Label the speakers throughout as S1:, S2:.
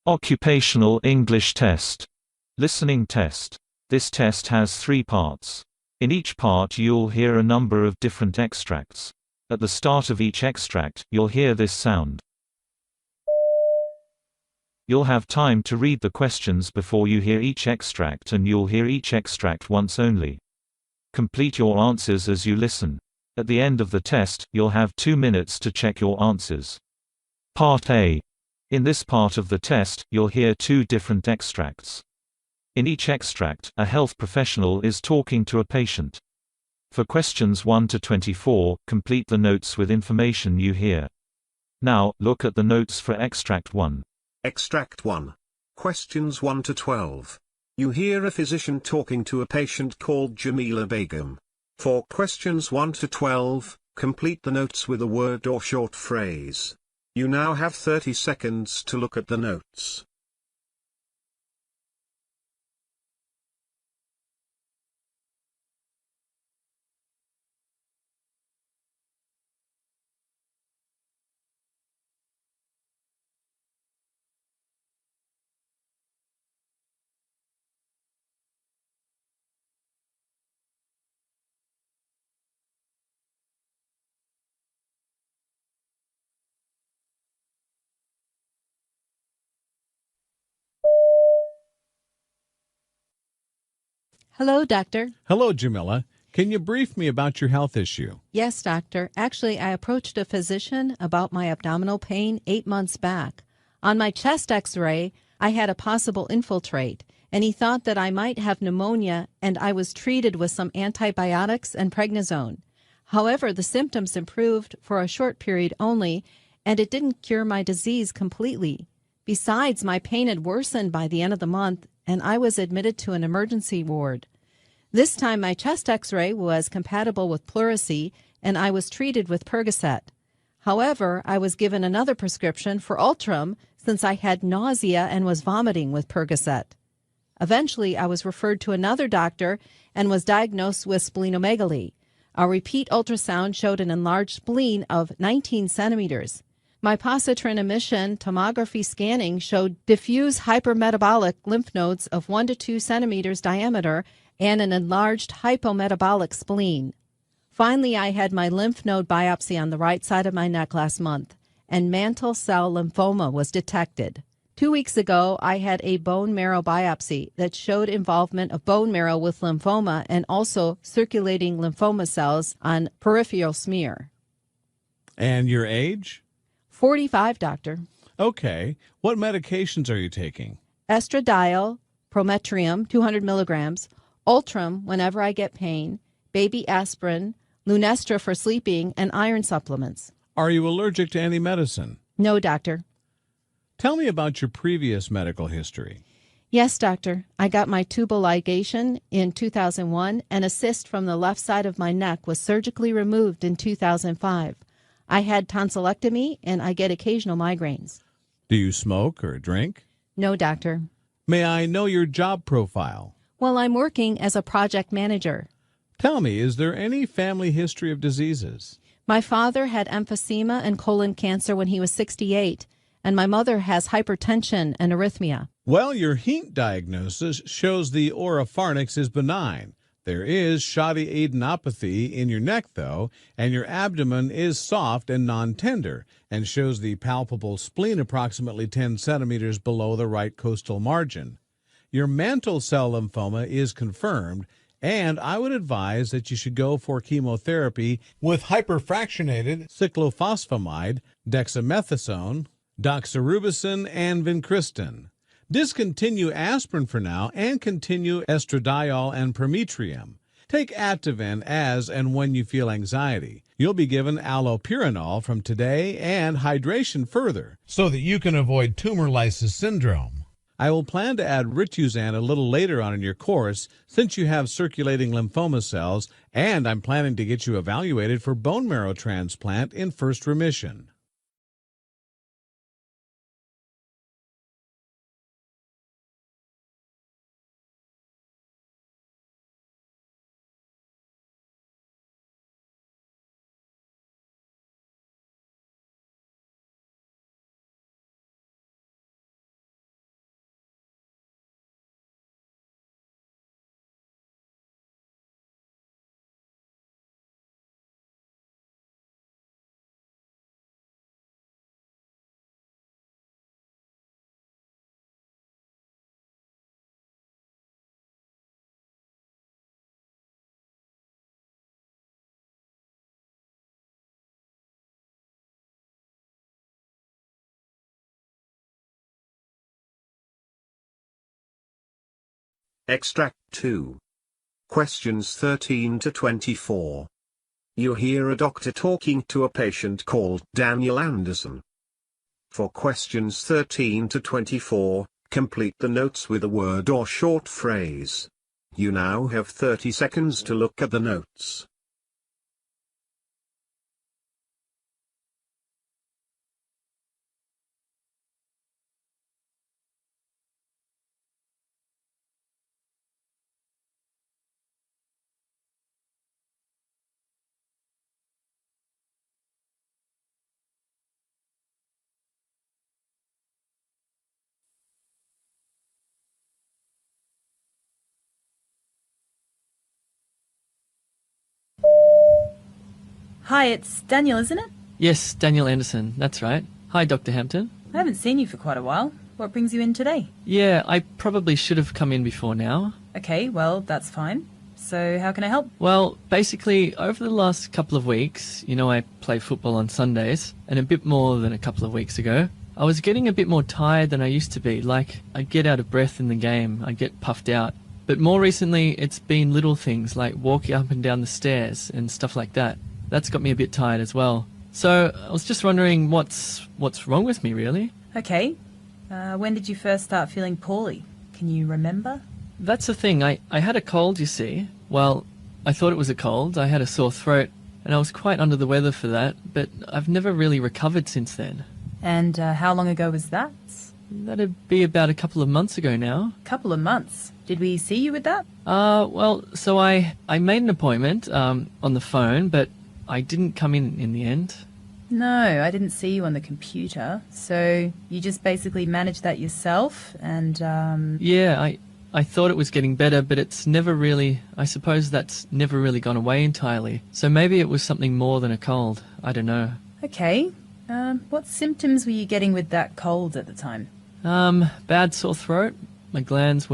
S1: Occupational English Test. Listening test. This test has 3 parts. In each part you'll hear a number of different extracts. At the start of each extract, you'll hear this sound. You'll have time to read the questions before you hear each extract, and you'll hear each extract once only. Complete your answers as you listen. At the end of the test, you'll have 2 minutes to check your answers. Part A. In this part of the test, you'll hear 2 different extracts. In each extract, a health professional is talking to a patient. For questions 1 to 24, complete the notes with information you hear. Now, look at the notes for Extract 1.
S2: Extract 1. Questions 1 to 12. You hear a physician talking to a patient called Jamila Begum. For questions 1 to 12, complete the notes with a word or short phrase. You now have 30 seconds to look at the notes.
S3: Hello, doctor.
S4: Hello, Jamila. Can you brief me about your health issue?
S3: Yes, doctor. Actually, I approached a physician about my abdominal pain 8 months back. On my chest x-ray, I had a possible infiltrate, and he thought that I might have pneumonia, and I was treated with some antibiotics and prednisone. However, the symptoms improved for a short period only, and it didn't cure my disease completely. Besides, my pain had worsened by the end of the month, and I was admitted to an emergency ward. This time my chest x-ray was compatible with pleurisy, and I was treated with Percocet. However, I was given another prescription for Ultram since I had nausea and was vomiting with Percocet. Eventually, I was referred to another doctor and was diagnosed with splenomegaly. A repeat ultrasound showed an enlarged spleen of 19 centimeters. My positron emission tomography scanning showed diffuse hypermetabolic lymph nodes of 1 to 2 centimeters diameter and an enlarged hypometabolic spleen. Finally, I had my lymph node biopsy on the right side of my neck last month, and mantle cell lymphoma was detected. 2 weeks ago, I had a bone marrow biopsy that showed involvement of bone marrow with lymphoma and also circulating lymphoma cells on peripheral smear.
S4: And your age?
S3: 45, doctor.
S4: Okay. What medications are you taking?
S3: Estradiol, Prometrium, 200 milligrams, Ultram whenever I get pain, baby aspirin, Lunestra for sleeping, and iron supplements.
S4: Are you allergic to any medicine?
S3: No, doctor.
S4: Tell me about your previous medical history.
S3: Yes, doctor. I got my tubal ligation in 2001, and a cyst from the left side of my neck was surgically removed in 2005. I had tonsillectomy, and I get occasional migraines.
S4: Do you smoke or drink?
S3: No, doctor.
S4: May I know your job profile?
S3: Well, I'm working as a project manager.
S4: Tell me, is there any family history of diseases?
S3: My father had emphysema and colon cancer when he was 68, and my mother has hypertension and arrhythmia.
S4: Well, your HEAT diagnosis shows the oropharynx is benign. There is shoddy adenopathy in your neck, though, and your abdomen is soft and non-tender and shows the palpable spleen approximately 10 centimeters below the right costal margin. Your mantle cell lymphoma is confirmed, and I would advise that you should go for chemotherapy with hyperfractionated cyclophosphamide, dexamethasone, doxorubicin, and vincristine. Discontinue aspirin for now and continue estradiol and prometrium. Take Ativan as and when you feel anxiety. You'll be given allopurinol from today and hydration further so that you can avoid tumor lysis syndrome. I will plan to add Rituzan a little later on in your course since you have circulating lymphoma cells, and I'm planning to get you evaluated for bone marrow transplant in first remission.
S2: Extract 2. Questions 13 to 24. You hear a doctor talking to a patient called Daniel Anderson. For questions 13 to 24, complete the notes with a word or short phrase. You now have 30 seconds to look at the notes.
S5: Hi, it's Daniel, isn't it?
S6: Yes, Daniel Anderson, that's right. Hi, Dr. Hampton.
S5: I haven't seen you for quite a while. What brings you in today?
S6: Yeah, I probably should have come in before now.
S5: Okay, well, that's fine. So how can I help?
S6: Well, basically, over the last couple of weeks, I play football on Sundays, and a bit more than a couple of weeks ago, I was getting a bit more tired than I used to be. Like, I'd get out of breath in the game, I'd get puffed out. But more recently, it's been little things like walking up and down the stairs and stuff like that. That's got me a bit tired as well. So I was just wondering what's wrong with me, really.
S5: Okay. When did you first start feeling poorly? Can you remember?
S6: That's the thing. I had a cold, you see. Well, I thought it was a cold. I had a sore throat, and I was quite under the weather for that, but I've never really recovered since then.
S5: And how long ago was that?
S6: That'd be about a couple of months ago now.
S5: Couple of months. Did we see you with that?
S6: Well, so I made an appointment on the phone, but I didn't come in the end.
S5: No, I didn't see you on the computer. So you just basically managed that yourself and...
S6: Yeah, I thought it was getting better, but it's never really... I suppose that's never really gone away entirely. So maybe it was something more than a cold. I don't know.
S5: Okay. What symptoms were you getting with that cold at the time?
S6: Bad sore throat. My glands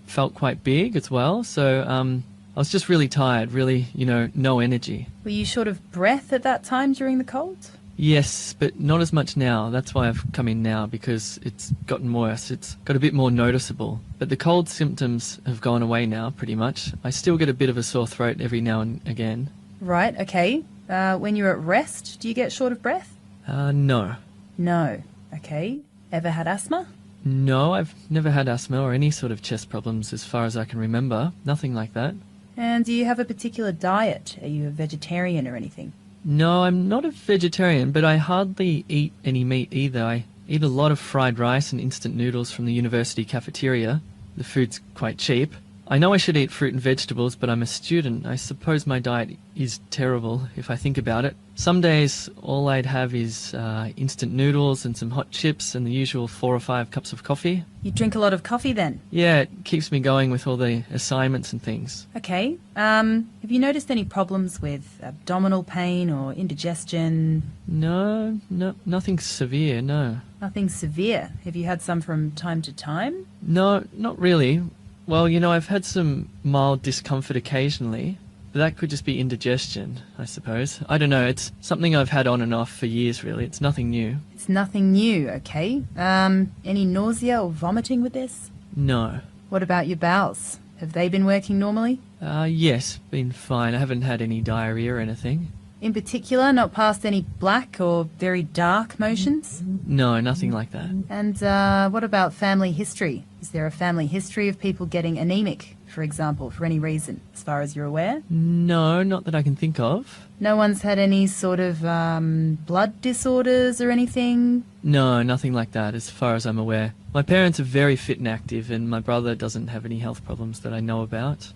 S6: felt quite big as well, so I was just really tired, really, no energy.
S5: Were you short of breath at that time during the cold?
S6: Yes, but not as much now. That's why I've come in now, because it's gotten worse. It's got a bit more noticeable. But the cold symptoms have gone away now, pretty much. I still get a bit of a sore throat every now and again.
S5: Right, okay. When you're at rest, do you get short of breath?
S6: No.
S5: No. Okay. Ever had asthma?
S6: No, I've never had asthma or any sort of chest problems as far as I can remember. Nothing like that.
S5: And do you have a particular diet? Are you a vegetarian or anything?
S6: No, I'm not a vegetarian, but I hardly eat any meat either. I eat a lot of fried rice and instant noodles from the university cafeteria. The food's quite cheap. I know I should eat fruit and vegetables, but I'm a student. I suppose my diet is terrible if I think about it. Some days all I'd have is instant noodles and some hot chips and the usual 4 or 5 cups of coffee.
S5: You drink a lot of coffee then?
S6: Yeah, it keeps me going with all the assignments and things.
S5: Okay. Have you noticed any problems with abdominal pain or indigestion?
S6: No, nothing severe, no.
S5: Nothing severe? Have you had some from time to time?
S6: No, not really. Well, I've had some mild discomfort occasionally, but that could just be indigestion, I suppose. I don't know, it's something I've had on and off for years, really. It's nothing new.
S5: It's nothing new, okay. Any nausea or vomiting with this?
S6: No.
S5: What about your bowels? Have they been working normally?
S6: Yes, been fine. I haven't had any diarrhea or anything.
S5: In particular, not past any black or very dark motions?
S6: No, nothing like that.
S5: And what about family history? Is there a family history of people getting anemic, for example, for any reason, as far as you're aware?
S6: No, not that I can think of.
S5: No one's had any sort of blood disorders or anything?
S6: No, nothing like that, as far as I'm aware. My parents are very fit and active, and my brother doesn't have any health problems that I know about.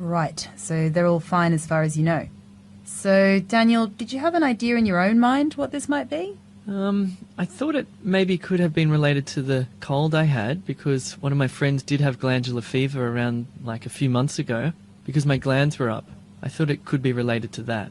S5: Right, so they're all fine as far as you know. So, Daniel, did you have an idea in your own mind what this might be?
S6: I thought it maybe could have been related to the cold I had, because one of my friends did have glandular fever around like a few months ago because my glands were up. I thought it could be related to that.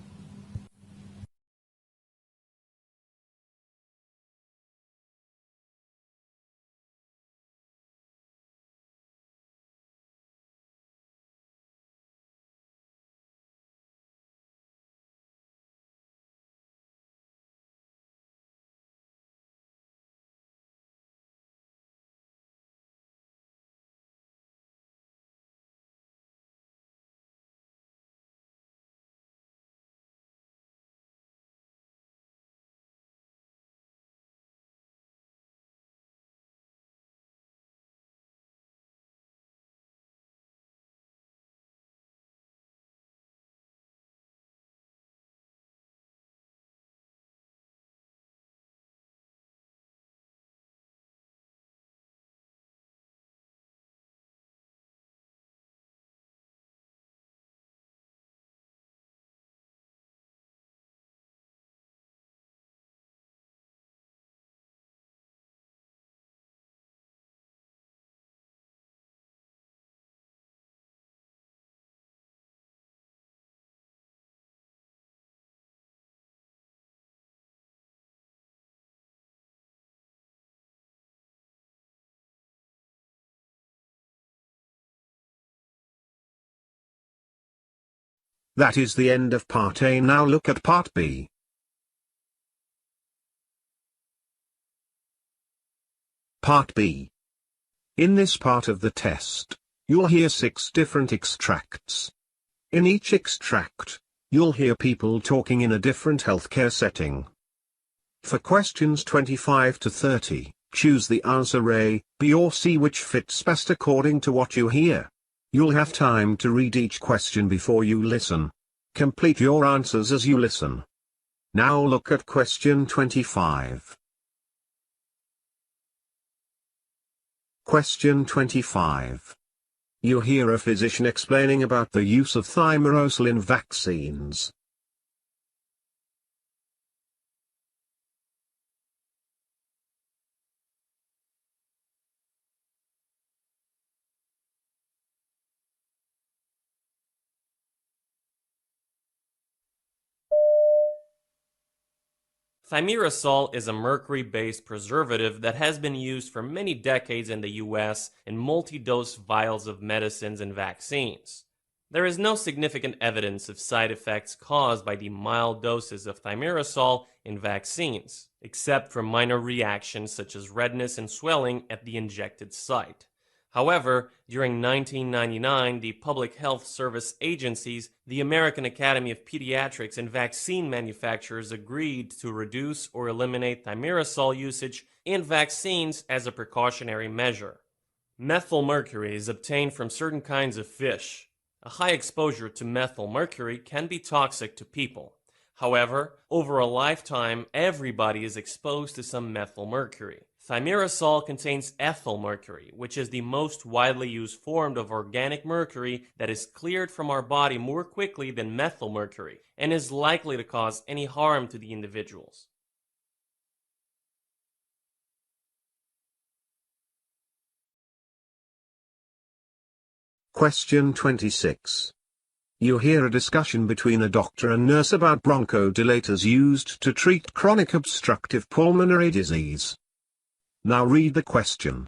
S2: That is the end of part A. Now look at part B. Part B. In this part of the test, you'll hear 6 different extracts. In each extract, you'll hear people talking in a different healthcare setting. For questions 25 to 30, choose the answer A, B or C which fits best according to what you hear. You'll have time to read each question before you listen. Complete your answers as you listen. Now look at question 25. Question 25. You hear a physician explaining about the use of thimerosal in vaccines.
S7: Thimerosal is a mercury-based preservative that has been used for many decades in the US in multi-dose vials of medicines and vaccines. There is no significant evidence of side effects caused by the mild doses of thimerosal in vaccines, except for minor reactions such as redness and swelling at the injected site. However, during 1999, the Public Health Service agencies, the American Academy of Pediatrics, and vaccine manufacturers agreed to reduce or eliminate thimerosal usage in vaccines as a precautionary measure. Methylmercury is obtained from certain kinds of fish. A high exposure to methylmercury can be toxic to people. However, over a lifetime, everybody is exposed to some methylmercury. Thimerosal contains ethylmercury, which is the most widely used form of organic mercury that is cleared from our body more quickly than methylmercury and is likely to cause any harm to the individuals.
S2: Question 26. You hear a discussion between a doctor and nurse about bronchodilators used to treat chronic obstructive pulmonary disease. Now read the question.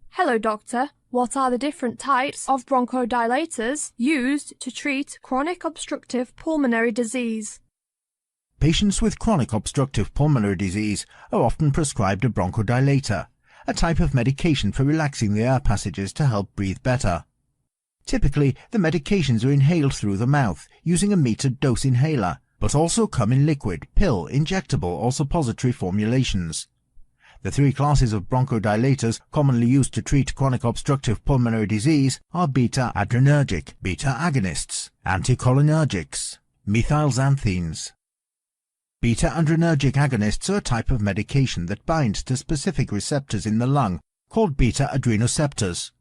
S8: Hello, doctor. What are the different types of bronchodilators used to treat chronic obstructive pulmonary disease?
S9: Patients with chronic obstructive pulmonary disease are often prescribed a bronchodilator, a type of medication for relaxing the air passages to help breathe better. Typically, the medications are inhaled through the mouth using a metered dose inhaler, but also come in liquid, pill, injectable or suppository formulations. The 3 classes of bronchodilators commonly used to treat chronic obstructive pulmonary disease are beta-adrenergic, beta-agonists, anticholinergics, methylxanthines. Beta-adrenergic agonists are a type of medication that binds to specific receptors in the lung called beta-adrenoceptors.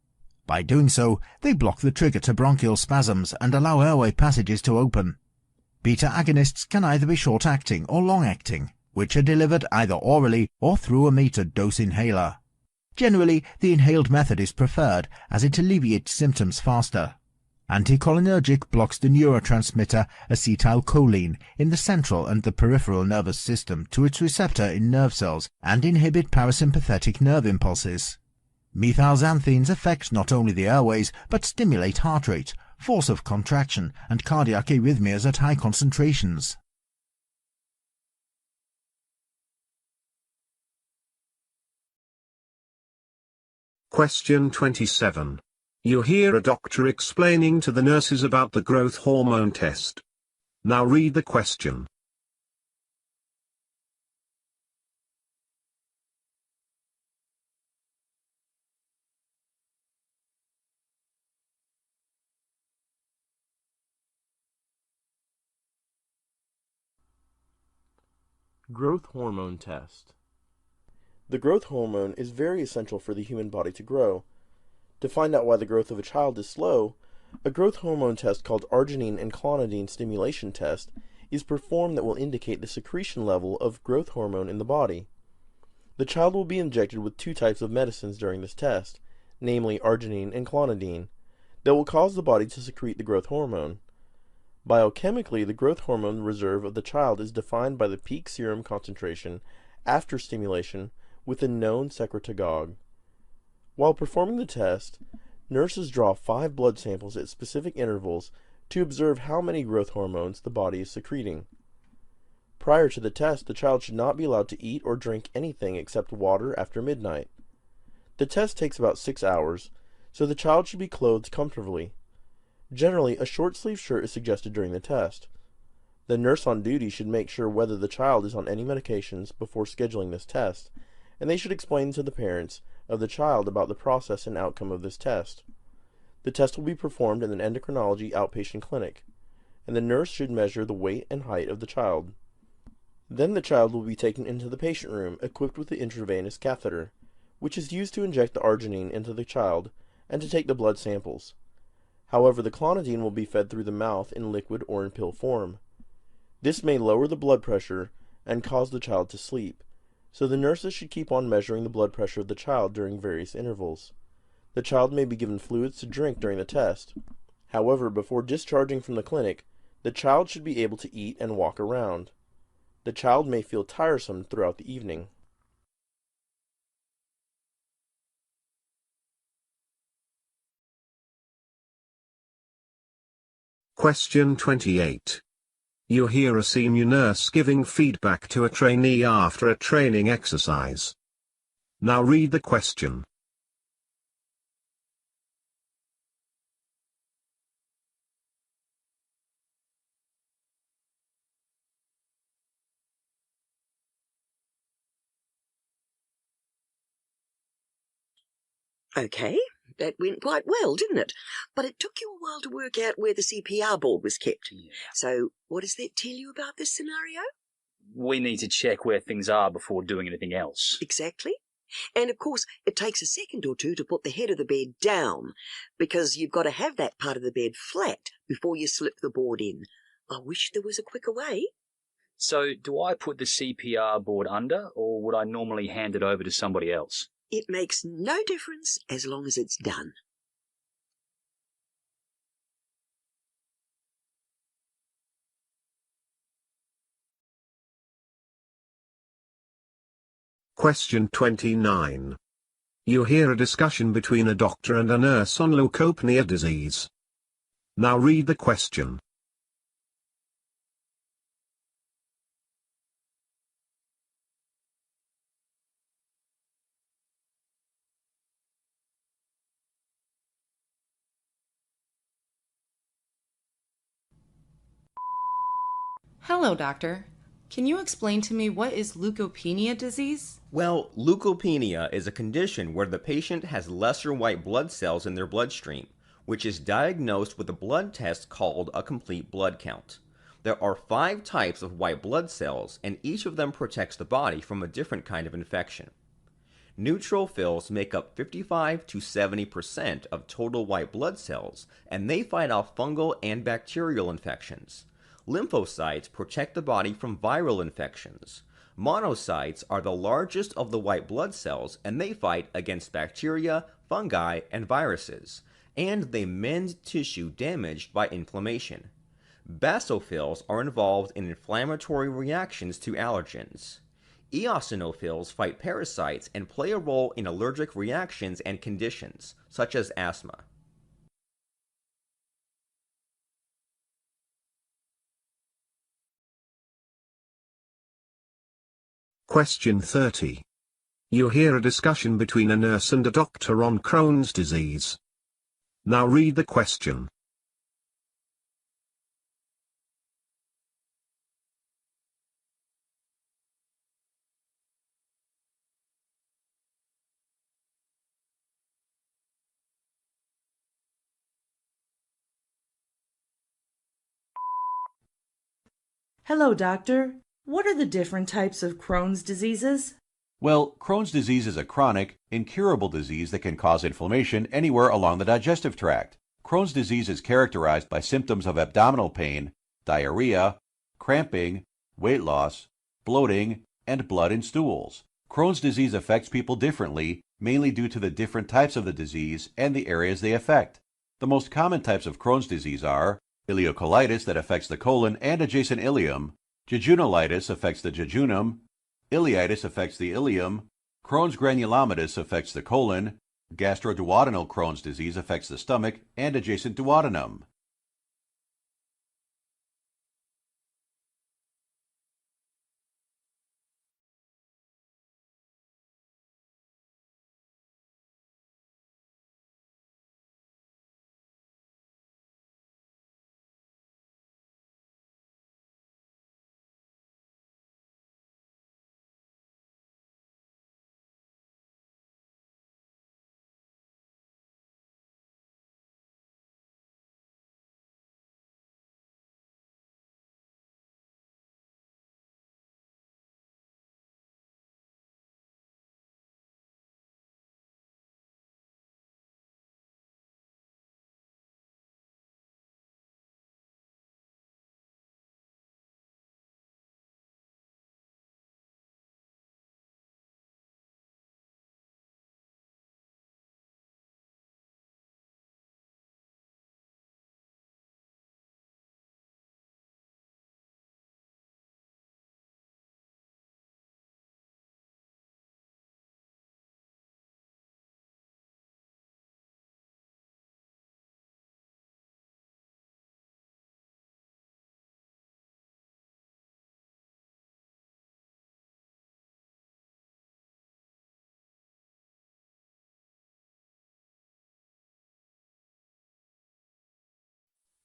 S9: By doing so, they block the trigger to bronchial spasms and allow airway passages to open. Beta-agonists can either be short-acting or long-acting, which are delivered either orally or through a metered dose inhaler. Generally, the inhaled method is preferred as it alleviates symptoms faster. Anticholinergic blocks the neurotransmitter acetylcholine in the central and the peripheral nervous system to its receptor in nerve cells and inhibit parasympathetic nerve impulses. Methylxanthines affect not only the airways but stimulate heart rate, force of contraction, and cardiac arrhythmias at high concentrations.
S2: Question 27. You hear a doctor explaining to the nurses about the growth hormone test. Now read the question.
S10: Growth hormone test. The growth hormone is very essential for the human body to grow. To find out why the growth of a child is slow, a growth hormone test called arginine and clonidine stimulation test is performed that will indicate the secretion level of growth hormone in the body. The child will be injected with 2 types of medicines during this test, namely arginine and clonidine, that will cause the body to secrete the growth hormone. Biochemically, the growth hormone reserve of the child is defined by the peak serum concentration after stimulation with a known secretagogue. While performing the test, nurses draw 5 blood samples at specific intervals to observe how many growth hormones the body is secreting. Prior to the test, the child should not be allowed to eat or drink anything except water after midnight. The test takes about 6 hours, so the child should be clothed comfortably. Generally, a short-sleeved shirt is suggested during the test. The nurse on duty should make sure whether the child is on any medications before scheduling this test, and they should explain to the parents of the child about the process and outcome of this test. The test will be performed in an endocrinology outpatient clinic, and the nurse should measure the weight and height of the child. Then the child will be taken into the patient room equipped with the intravenous catheter, which is used to inject the arginine into the child and to take the blood samples. However, the clonidine will be fed through the mouth in liquid or in pill form. This may lower the blood pressure and cause the child to sleep, so the nurses should keep on measuring the blood pressure of the child during various intervals. The child may be given fluids to drink during the test. However, before discharging from the clinic, the child should be able to eat and walk around. The child may feel tiresome throughout the evening.
S2: Question 28. You hear a senior nurse giving feedback to a trainee after a training exercise. Now read the question.
S11: Okay, that went quite well, didn't it? But it took you a while to work out where the CPR board was kept.
S12: Yeah.
S11: So, what does that tell you about this scenario?
S12: We need to check where things are before doing anything else.
S11: Exactly. And of course, it takes a second or two to put the head of the bed down, because you've got to have that part of the bed flat before you slip the board in. I wish there was a quicker way.
S12: So, do I put the CPR board under, or would I normally hand it over to somebody else?
S11: It makes no difference as long as it's done.
S2: Question 29. You hear a discussion between a doctor and a nurse on leukopenia disease. Now read the question.
S13: Hello, doctor. Can you explain to me what is leukopenia disease?
S14: Well, leukopenia is a condition where the patient has lesser white blood cells in their bloodstream, which is diagnosed with a blood test called a complete blood count. There are 5 types of white blood cells, and each of them protects the body from a different kind of infection. Neutrophils make up 55 to 70% of total white blood cells, and they fight off fungal and bacterial infections. Lymphocytes protect the body from viral infections. Monocytes are the largest of the white blood cells, and they fight against bacteria, fungi, and viruses. And they mend tissue damaged by inflammation. Basophils are involved in inflammatory reactions to allergens. Eosinophils fight parasites and play a role in allergic reactions and conditions, such as asthma.
S2: Question 30. You hear a discussion between a nurse and a doctor on Crohn's disease. Now read the question.
S15: Hello, doctor. What are the different types of Crohn's diseases?
S16: Well, Crohn's disease is a chronic, incurable disease that can cause inflammation anywhere along the digestive tract. Crohn's disease is characterized by symptoms of abdominal pain, diarrhea, cramping, weight loss, bloating, and blood in stools. Crohn's disease affects people differently, mainly due to the different types of the disease and the areas they affect. The most common types of Crohn's disease are ileocolitis that affects the colon and adjacent ileum, jejunalitis affects the jejunum, ileitis affects the ileum, Crohn's granulomatous affects the colon, gastroduodenal Crohn's disease affects the stomach and adjacent duodenum.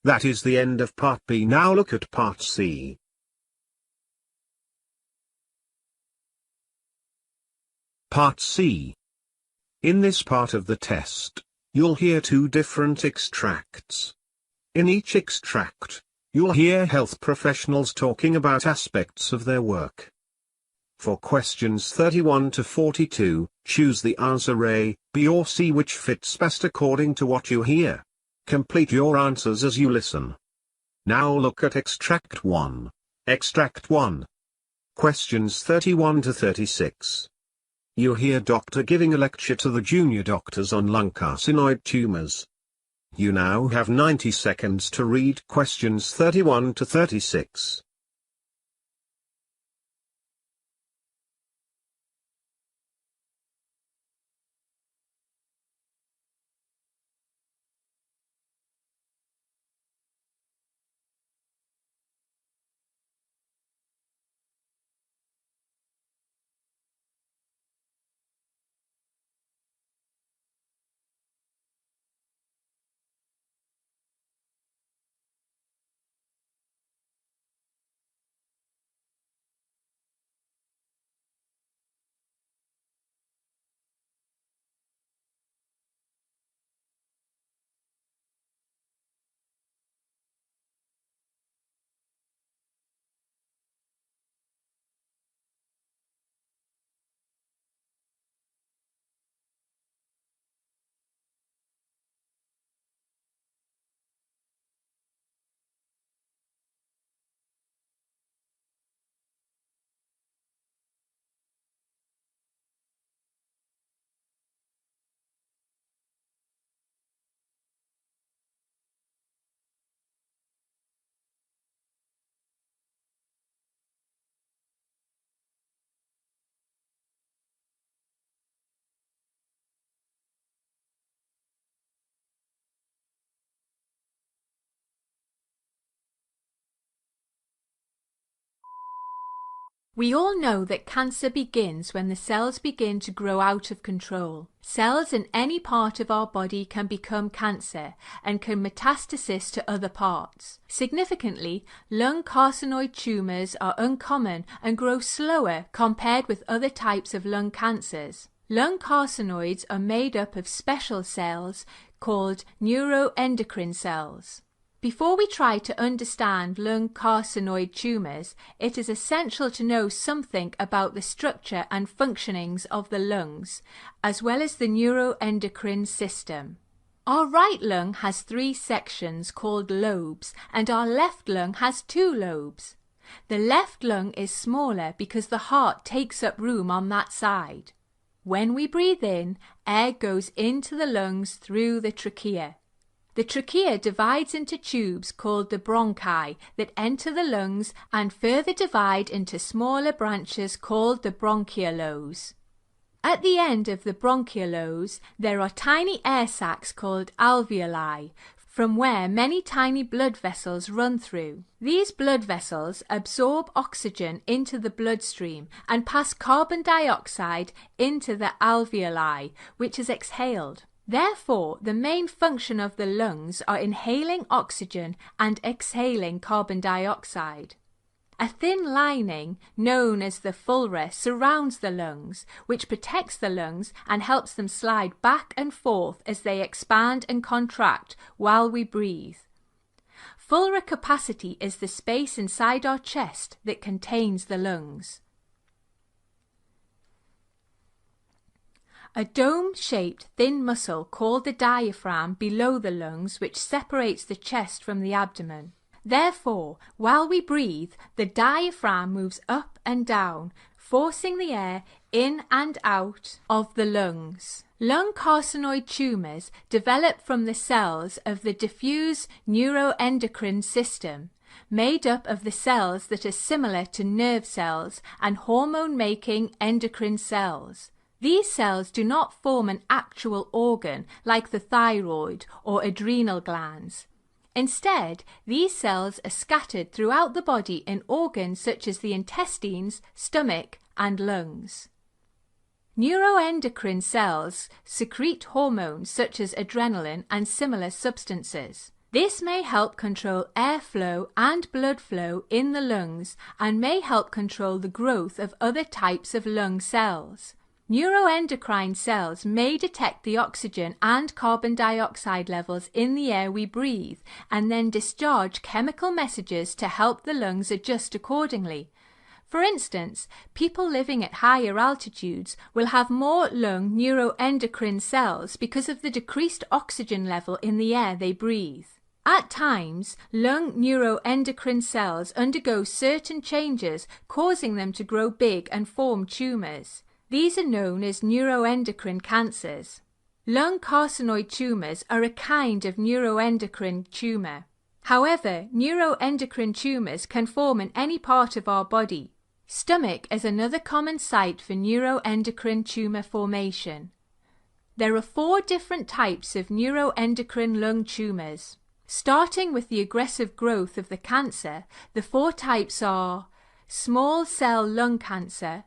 S2: That is the end of part B. Now look at part C. Part C. In this part of the test, you'll hear two different extracts. In each extract, you'll hear health professionals talking about aspects of their work. For questions 31 to 42, choose the answer A, B or C which fits best according to what you hear. Complete your answers as you listen. Now look at Extract 1. Extract 1. Questions 31 to 36. You hear doctor giving a lecture to the junior doctors on lung carcinoid tumors. You now have 90 seconds to read questions 31 to 36.
S17: We all know that cancer begins when the cells begin to grow out of control. Cells in any part of our body can become cancer and can metastasize to other parts. Significantly, lung carcinoid tumors are uncommon and grow slower compared with other types of lung cancers. Lung carcinoids are made up of special cells called neuroendocrine cells. Before we try to understand lung carcinoid tumors, it is essential to know something about the structure and functionings of the lungs, as well as the neuroendocrine system. Our right lung has 3 sections called lobes, and our left lung has 2 lobes. The left lung is smaller because the heart takes up room on that side. When we breathe in, air goes into the lungs through the trachea. The trachea divides into tubes called the bronchi that enter the lungs and further divide into smaller branches called the bronchioles. At the end of the bronchioles, there are tiny air sacs called alveoli, from where many tiny blood vessels run through. These blood vessels absorb oxygen into the bloodstream and pass carbon dioxide into the alveoli, which is exhaled. Therefore, the main function of the lungs are inhaling oxygen and exhaling carbon dioxide. A thin lining, known as the phleura, surrounds the lungs, which protects the lungs and helps them slide back and forth as they expand and contract while we breathe. Phleura capacity is the space inside our chest that contains the lungs. A dome-shaped thin muscle called the diaphragm below the lungs, which separates the chest from the abdomen. Therefore, while we breathe, the diaphragm moves up and down, forcing the air in and out of the lungs. Lung carcinoid tumours develop from the cells of the diffuse neuroendocrine system, made up of the cells that are similar to nerve cells and hormone-making endocrine cells. These cells do not form an actual organ like the thyroid or adrenal glands. Instead, these cells are scattered throughout the body in organs such as the intestines, stomach, and lungs. Neuroendocrine cells secrete hormones such as adrenaline and similar substances. This may help control airflow and blood flow in the lungs and may help control the growth of other types of lung cells. Neuroendocrine cells may detect the oxygen and carbon dioxide levels in the air we breathe and then discharge chemical messages to help the lungs adjust accordingly. For instance, people living at higher altitudes will have more lung neuroendocrine cells because of the decreased oxygen level in the air they breathe. At times, lung neuroendocrine cells undergo certain changes, causing them to grow big and form tumours. These are known as neuroendocrine cancers. Lung carcinoid tumours are a kind of neuroendocrine tumour. However, neuroendocrine tumours can form in any part of our body. Stomach is another common site for neuroendocrine tumour formation. There are 4 different types of neuroendocrine lung tumours. Starting with the aggressive growth of the cancer, the 4 types are small cell lung cancer,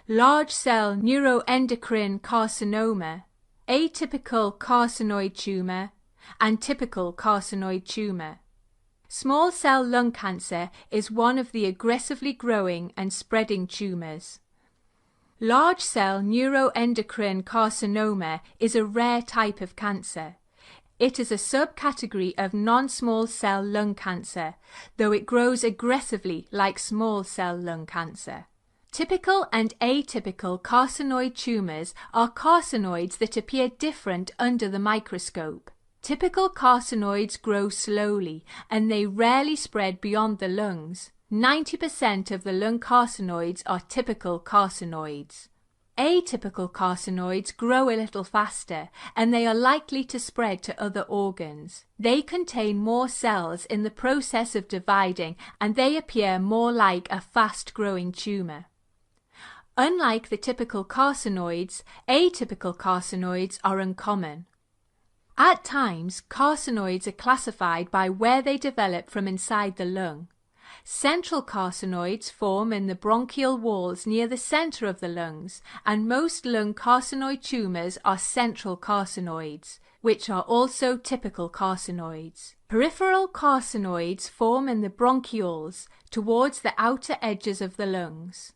S17: large cell neuroendocrine carcinoma, atypical carcinoid tumour, and typical carcinoid tumour. Small cell lung cancer is one of the aggressively growing and spreading tumours. Large cell neuroendocrine carcinoma is a rare type of cancer. It is a subcategory of non-small cell lung cancer, though it grows aggressively like small cell lung cancer. Typical and atypical carcinoid tumours are carcinoids that appear different under the microscope. Typical carcinoids grow slowly and they rarely spread beyond the lungs. 90% of the lung carcinoids are typical carcinoids. Atypical carcinoids grow a little faster and they are likely to spread to other organs. They contain more cells in the process of dividing and they appear more like a fast-growing tumour. Unlike the typical carcinoids, atypical carcinoids are uncommon. At times, carcinoids are classified by where they develop from inside the lung. Central carcinoids form in the bronchial walls near the centre of the lungs, and most lung carcinoid tumours are central carcinoids, which are also typical carcinoids. Peripheral carcinoids form in the bronchioles towards the outer edges of the lungs.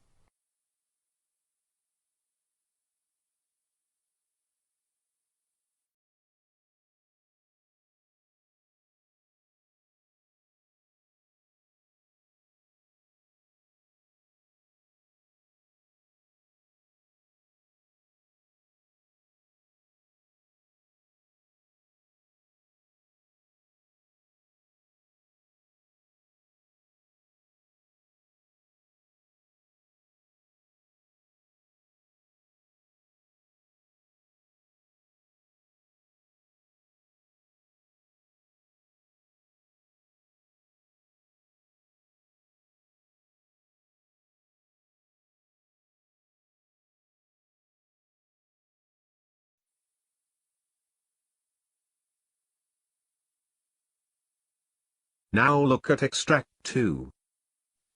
S2: Now look at Extract 2.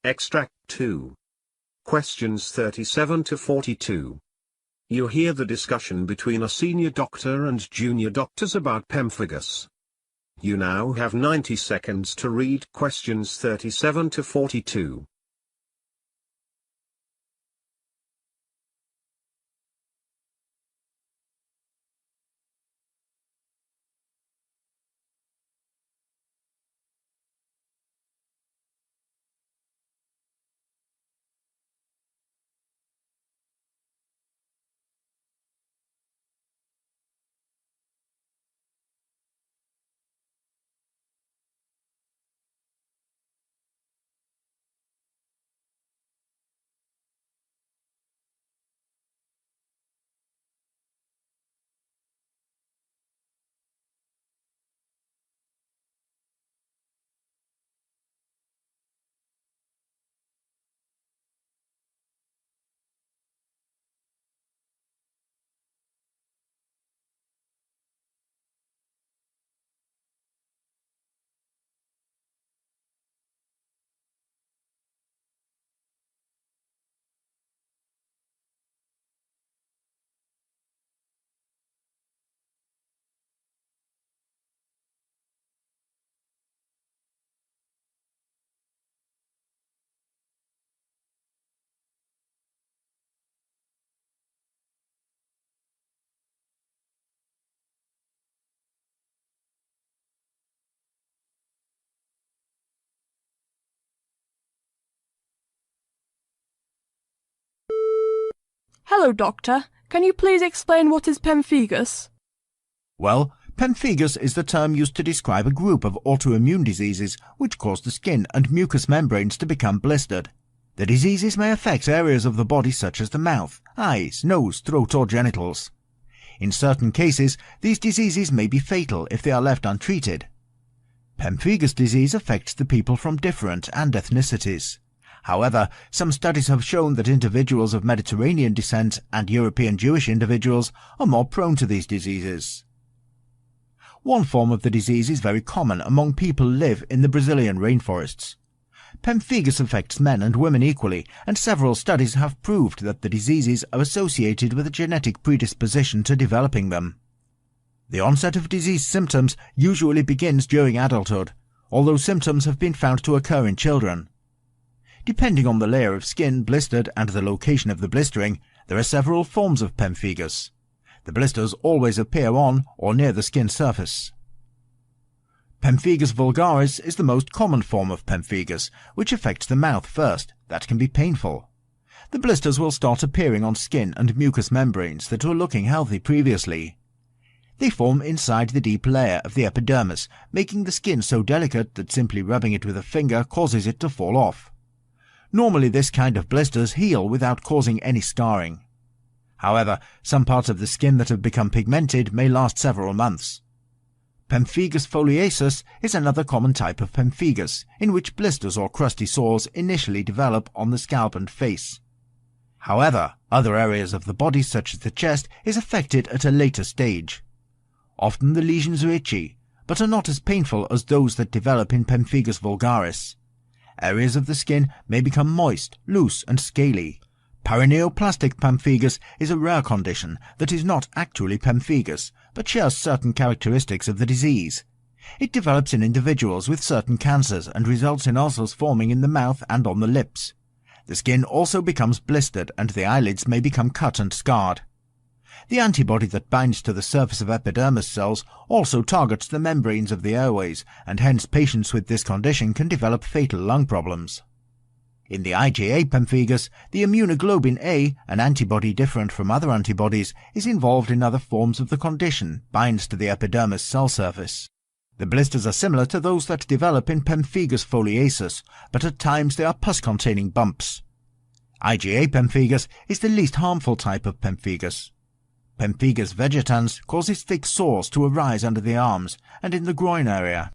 S2: Extract 2. Questions 37 to 42. You hear the discussion between a senior doctor and junior doctors about pemphigus. You now have 90 seconds to read questions 37 to 42.
S8: Hello, Doctor. Can you please explain what is pemphigus?
S9: Well, pemphigus is the term used to describe a group of autoimmune diseases which cause the skin and mucous membranes to become blistered. The diseases may affect areas of the body such as the mouth, eyes, nose, throat or genitals. In certain cases, these diseases may be fatal if they are left untreated. Pemphigus disease affects the people from different and ethnicities. However, some studies have shown that individuals of Mediterranean descent and European Jewish individuals are more prone to these diseases. One form of the disease is very common among people who live in the Brazilian rainforests. Pemphigus affects men and women equally, and several studies have proved that the diseases are associated with a genetic predisposition to developing them. The onset of disease symptoms usually begins during adulthood, although symptoms have been found to occur in children. Depending on the layer of skin blistered and the location of the blistering, there are several forms of pemphigus. The blisters always appear on or near the skin surface. Pemphigus vulgaris is the most common form of pemphigus, which affects the mouth first. That can be painful. The blisters will start appearing on skin and mucous membranes that were looking healthy previously. They form inside the deep layer of the epidermis, making the skin so delicate that simply rubbing it with a finger causes it to fall off. Normally this kind of blisters heal without causing any scarring. However, some parts of the skin that have become pigmented may last several months. Pemphigus foliaceus is another common type of pemphigus, in which blisters or crusty sores initially develop on the scalp and face. However, other areas of the body such as the chest is affected at a later stage. Often the lesions are itchy, but are not as painful as those that develop in pemphigus vulgaris. Areas of the skin may become moist, loose and scaly. Paraneoplastic pemphigus is a rare condition that is not actually pemphigus, but shares certain characteristics of the disease. It develops in individuals with certain cancers and results in ulcers forming in the mouth and on the lips. The skin also becomes blistered and the eyelids may become cut and scarred. The antibody that binds to the surface of epidermis cells also targets the membranes of the airways, and hence patients with this condition can develop fatal lung problems. In the IgA pemphigus, the immunoglobulin A, an antibody different from other antibodies, is involved in other forms of the condition, binds to the epidermis cell surface. The blisters are similar to those that develop in pemphigus foliaceus, but at times they are pus-containing bumps. IgA pemphigus is the least harmful type of pemphigus. Pemphigus vegetans causes thick sores to arise under the arms and in the groin area.